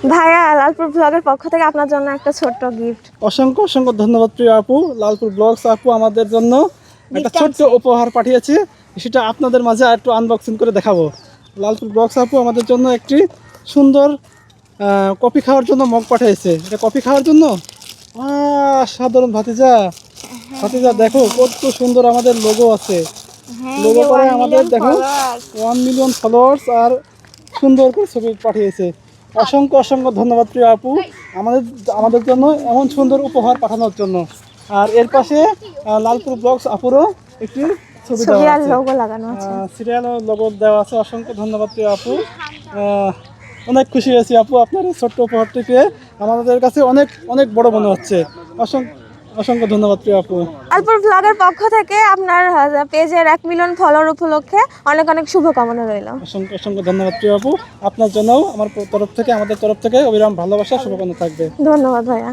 ভাইয়া, লালপুর ব্লগের পক্ষ থেকে আপনার জন্য একটা ছোট্ট গিফট। অসংখ্য অসংখ্য ধন্যবাদ প্রিয় আপু। লালপুর ব্লগস আপু আমাদের জন্য একটা ছোট্ট উপহার পাঠিয়েছে, সেটা আপনাদের মাঝে একটু আনবক্সিং করে দেখাবো। লালপুর ব্লগস আপু আমাদের জন্য একটি সুন্দর কফি খাওয়ার জন্য মগ পাঠিয়েছে। এটা কফি খাওয়ার জন্য সাধারণ ভাতিজা, ভাতিজা দেখো কত সুন্দর আমাদের লোগো আছে। লোগো করে আমাদের দেখো 1 মিলিয়ন ফলোয়ার্স আর সুন্দর করে ছবি পাঠিয়েছে। অসংখ্য অসংখ্য ধন্যবাদ প্রিয় আপু আমাদের জন্য এমন সুন্দর উপহার পাঠানোর জন্য। আর এর পাশে লালপুর ব্লগস আপুরও একটি ছবি দেওয়া আছে, লোগো লাগানো আছে, সিরিয়াল লোগো দেওয়া আছে। অসংখ্য ধন্যবাদ প্রিয় আপু। অনেক খুশি হয়েছি আপু, আপনার এই ছোট্ট উপহারটি পেয়ে আমাদের কাছে অনেক অনেক বড় মনে হচ্ছে। অসংখ্য ধন্যবাদ প্রিয় আপু। লালপুর ব্লগের পক্ষ থেকে আপনার পেজের 1 মিলিয়ন ফলোয়ার উপলক্ষে অনেক অনেক শুভকামনা রইল। অসংখ্য অসংখ্য ধন্যবাদ প্রিয় আপু। আপনার জন্যও আমার তরফ থেকে, আমাদের তরফ থেকে অবিরাম ভালোবাসা শুভকামনা থাকবে। ধন্যবাদ ভাইয়া।